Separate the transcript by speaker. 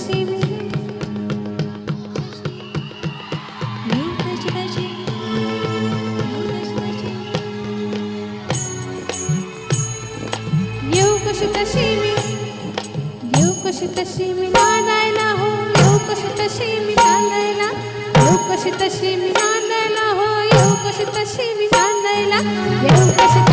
Speaker 1: तशी मी येऊ कशी तशी येऊ कशी तशी मी येऊ कशी तशी मी नांदायला हो येऊ कशी तशी मी नांदायला येऊ कशी तशी मी नांदायला हो येऊ कशी तशी मी नांदायला येऊ कशी